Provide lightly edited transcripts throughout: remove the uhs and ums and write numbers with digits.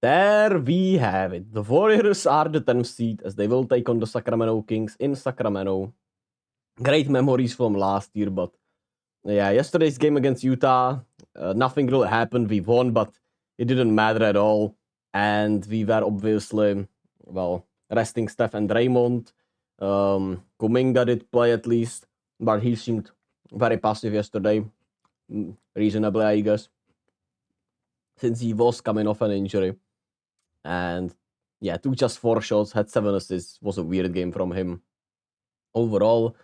There we have it. The Warriors are the 10th seed as they will take on the Sacramento Kings in Sacramento. Great memories from last year, but yeah, yesterday's game against Utah, nothing really happened. We won, but it didn't matter at all. And we were obviously, well, resting Steph and Draymond. Kuminga did play at least, but he seemed very passive yesterday. Reasonably, I guess, since he was coming off an injury. And yeah, took just 4 shots, had 7 assists. Was a weird game from him. Overall,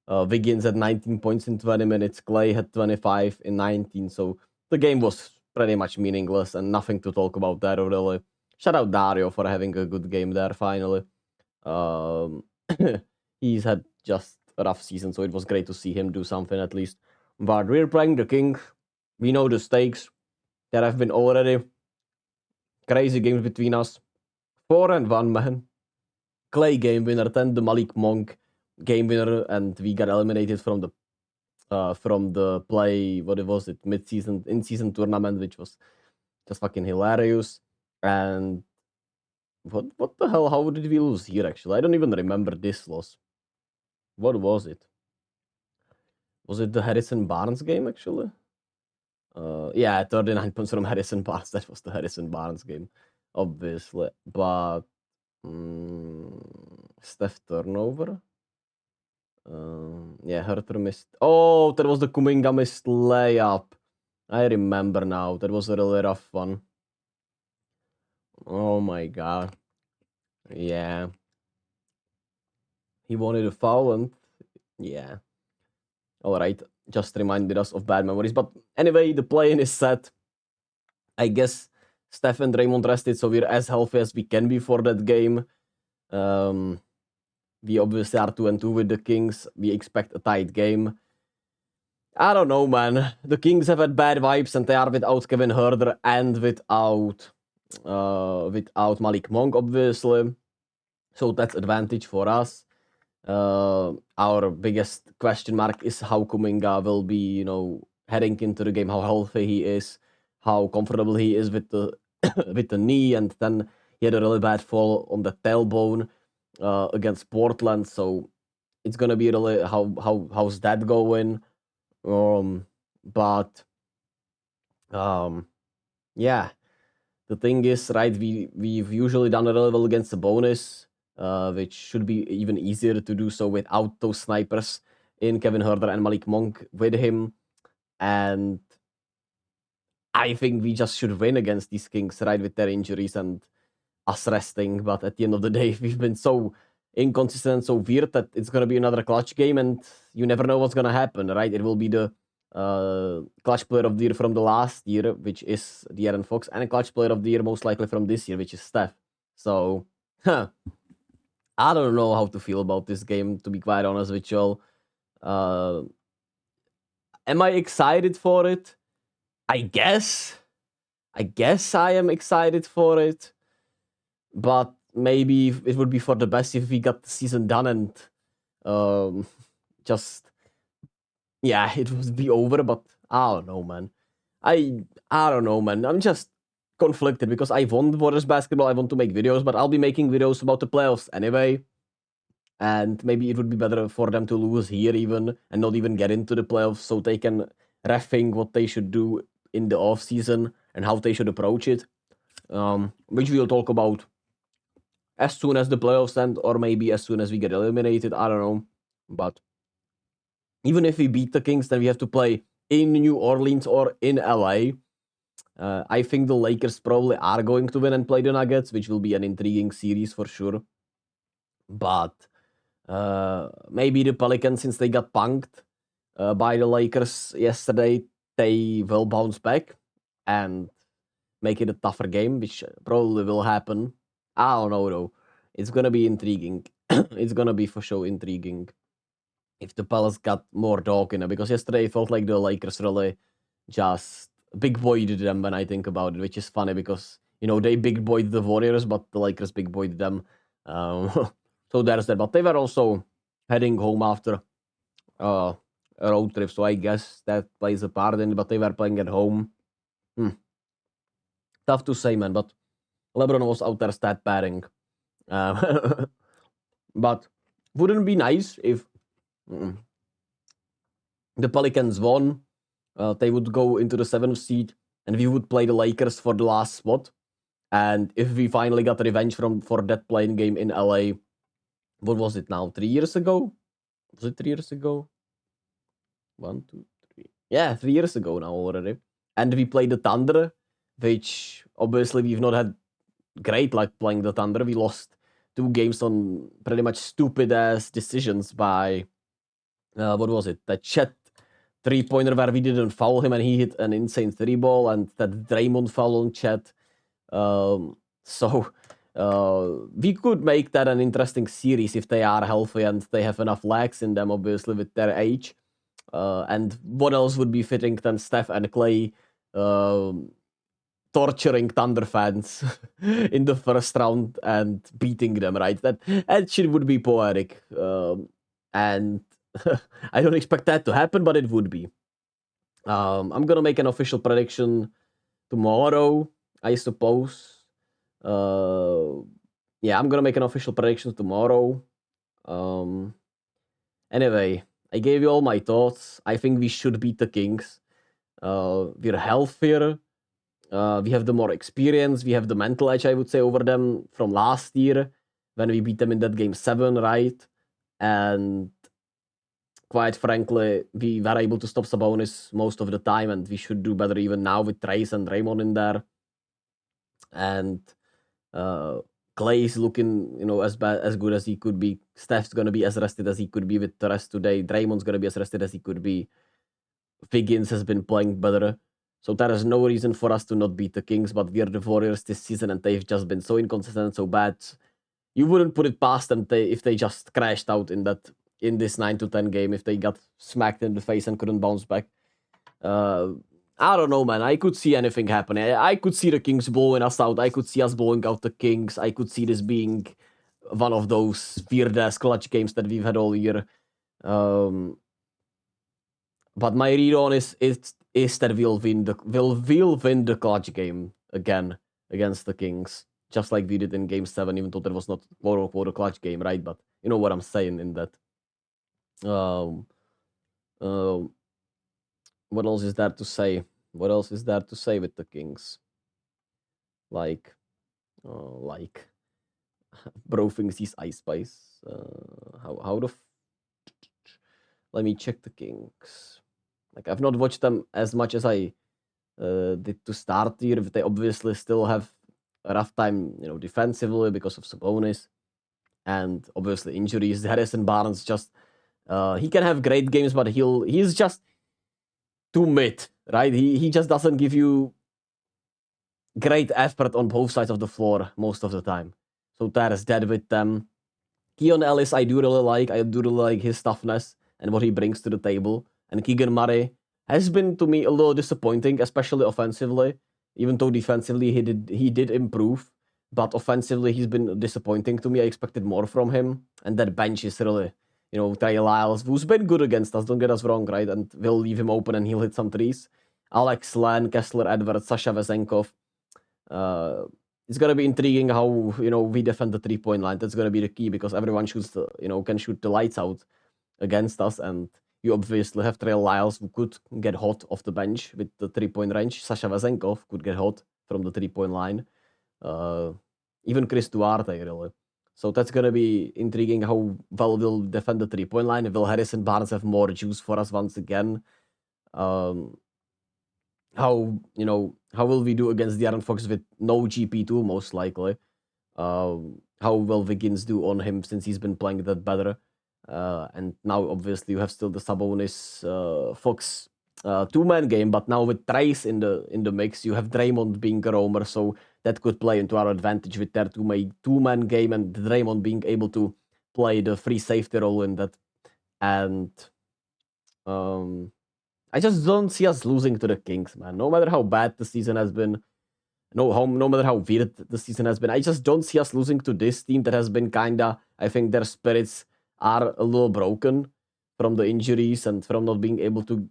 Wiggins had 19 points in 20 minutes. Klay had 25 in 19. So the game was pretty much meaningless and nothing to talk about there, really. Shout out Dario for having a good game there, finally. He's had just a rough season, so it was great to see him do something at least. But we're playing the King. We know the stakes. There have been already crazy games between us. 4-1, man. Klay game winner, then the Malik Monk game winner, and we got eliminated from the play, what was it, mid-season, in-season tournament, which was just fucking hilarious. And what the hell, how did we lose here, actually? I don't even remember this loss. What was it? Was it the Harrison Barnes game, actually? Yeah, 39 points from Harrison Barnes. That was the Harrison Barnes game, obviously. But Steph turnover. Yeah, Herter missed. Oh, that was the Kuminga missed layup. I remember now. That was a really rough one. Oh my god. Yeah. He wanted a foul and yeah. Alright. Just reminded us of bad memories. But anyway, the play-in is set. I guess Steph and Draymond rested, so we're as healthy as we can be for that game. We obviously are 2-2 with the Kings. We expect a tight game. I don't know, man. The Kings have had bad vibes, and they are without Kevin Huerter and without Malik Monk, obviously. So that's advantage for us. Our biggest question mark is how Kuminga will be, heading into the game, how healthy he is, how comfortable he is with the with the knee, and then he had a really bad fall on the tailbone against Portland. So it's gonna be really how's that going? But yeah, the thing is, right, we've usually done really well against the bonus, which should be even easier to do so without those snipers in Kevin Huerter and Malik Monk with him. And I think we just should win against these Kings, right, with their injuries and us resting. But at the end of the day, we've been so inconsistent, so weird that it's going to be another clutch game, and you never know what's going to happen, right? It will be the clutch player of the year from the last year, which is De'Aaron Fox, and a clutch player of the year most likely from this year, which is Steph. So, I don't know how to feel about this game, to be quite honest with y'all. Am I excited for it? I guess I am excited for it, but maybe it would be for the best if we got the season done and just it would be over. But I don't know, man. I don't know, man. I'm just conflicted because I want Warriors basketball. I want to make videos, but I'll be making videos about the playoffs anyway. And maybe it would be better for them to lose here even and not even get into the playoffs, so they can rethink what they should do in the off season and how they should approach it. Which we'll talk about as soon as the playoffs end, or maybe as soon as we get eliminated. I don't know. But even if we beat the Kings, then we have to play in New Orleans or in LA. I think the Lakers probably are going to win and play the Nuggets, which will be an intriguing series for sure. But maybe the Pelicans, since they got punked by the Lakers yesterday, they will bounce back and make it a tougher game, which probably will happen. I don't know though. It's gonna be intriguing. It's gonna be for sure intriguing if the Palace got more dog in it, because yesterday it felt like the Lakers really just big boyed them when I think about it, which is funny because they big boyed the Warriors, but the Lakers big boyed them. So there's that. But they were also heading home after a road trip, so I guess that plays a part in it. But they were playing at home. Tough to say, man. But LeBron was out there stat padding. But wouldn't it be nice if the Pelicans won? They would go into the 7th seed, and we would play the Lakers for the last spot. And if we finally got revenge for that playing game in LA, what was it now? 3 years ago? Was it 3 years ago? 1, 2, 3. Yeah, 3 years ago now already. And we played the Thunder, which obviously we've not had great luck playing the Thunder. We lost 2 games on pretty much stupid ass decisions by what was it? That Chet 3-pointer where we didn't foul him and he hit an insane 3-ball, and that Draymond foul on Chet. So we could make that an interesting series if they are healthy and they have enough legs in them, obviously, with their age. And what else would be fitting than Steph and Klay torturing Thunder fans in the first round and beating them, right? That shit would be poetic. And I don't expect that to happen, but it would be. I'm gonna make an official prediction tomorrow, I suppose. Yeah, I'm gonna make an official prediction tomorrow. Anyway, I gave you all my thoughts. I think we should beat the Kings. We're healthier. We have the more experience. We have the mental edge, I would say, over them from last year when we beat them in that game 7, right? And quite frankly, we were able to stop Sabonis most of the time, and we should do better even now with Trace and Draymond in there. And Klay is looking, as good as he could be. Steph's gonna be as rested as he could be with the rest today. Draymond's gonna be as rested as he could be. Wiggins has been playing better. So there is no reason for us to not beat the Kings, but we are the Warriors this season, and they've just been so inconsistent, so bad. You wouldn't put it past them if they just crashed out in this 9-10 game, if they got smacked in the face and couldn't bounce back. I don't know, man. I could see anything happening. I could see the Kings blowing us out. I could see us blowing out the Kings. I could see this being one of those weird-ass clutch games that we've had all year. But my read on is that we'll win the clutch game again against the Kings, just like we did in Game 7, even though that was not quote unquote a clutch game, right? But you know what I'm saying in that. What else is there to say? What else is there to say with the Kings? Like bro thinks he's Ice Spice. How the let me check the Kings. Like, I've not watched them as much as I did to start the year. They obviously still have a rough time, defensively because of Sabonis and obviously injuries. Harrison Barnes just he can have great games, but he's just too mid, right? He just doesn't give you great effort on both sides of the floor most of the time. So that is that with them. Keon Ellis, I do really like. I do really like his toughness and what he brings to the table. And Keegan Murray has been, to me, a little disappointing, especially offensively. Even though defensively he did improve, but offensively he's been disappointing to me. I expected more from him. And that bench is really, Trey Lyles, who's been good against us, don't get us wrong, right? And we'll leave him open and he'll hit some threes. Alex Len, Kessler Edwards, Sasha Vezenkov. It's gonna be intriguing how we defend the 3-point line. That's gonna be the key because everyone shoots can shoot the lights out against us, and you obviously have Trey Lyles who could get hot off the bench with the 3-point range. Sasha Vezenkov could get hot from the 3-point line. Even Chris Duarte, really. So that's gonna be intriguing how well we'll defend the 3-point line. Will Harrison Barnes have more juice for us once again? How will we do against De'Aaron Fox with no GP2 most likely? How will Wiggins do on him since he's been playing that better? And now obviously you have still the Sabonis Fox 2-man game, but now with Trace in the mix, you have Draymond being a roamer, so that could play into our advantage with their 2-man game and Draymond being able to play the free safety role in that. And I just don't see us losing to the Kings, man. No matter how bad the season has been, no matter how weird the season has been, I just don't see us losing to this team that has been kinda, I think their spirits are a little broken from the injuries and from not being able to,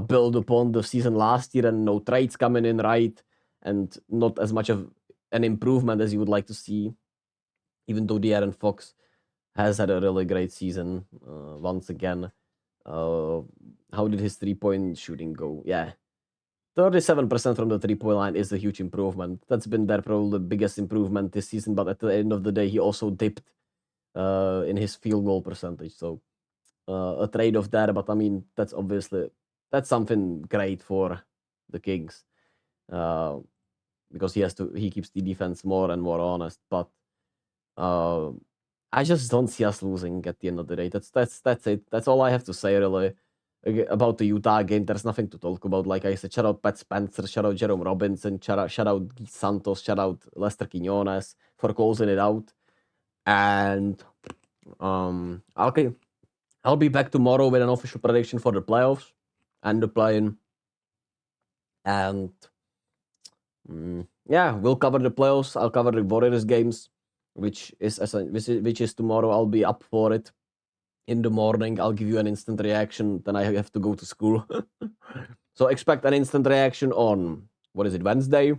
build upon the season last year and no trades coming in, right? And not as much of an improvement as you would like to see, even though De'Aaron Fox has had a really great season once again. How did his 3-point shooting go? Yeah, 37% from the 3-point line is a huge improvement. That's been their probably the biggest improvement this season, but at the end of the day, he also dipped in his field goal percentage. So a trade-off there, but I mean, that's something great for the Kings because he keeps the defense more and more honest. But I just don't see us losing at the end of the day. That's it. That's all I have to say really about the Utah game. There's nothing to talk about. Like I said, shout out Pat Spencer, shout out Jerome Robinson, shout out Guy Santos, shout out Lester Quinones for closing it out. And okay, I'll be back tomorrow with an official prediction for the playoffs and the play-in. And yeah, we'll cover the playoffs. I'll cover the Warriors games, which is tomorrow. I'll be up for it in the morning. I'll give you an instant reaction. Then I have to go to school. So expect an instant reaction on Wednesday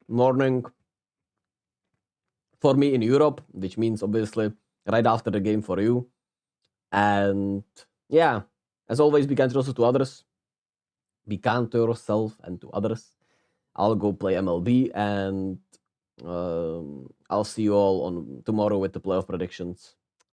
morning for me in Europe, which means obviously right after the game for you. And yeah, as always, be kind also to others. Be kind to yourself and to others. I'll go play MLB, and I'll see you all on tomorrow with the playoff predictions.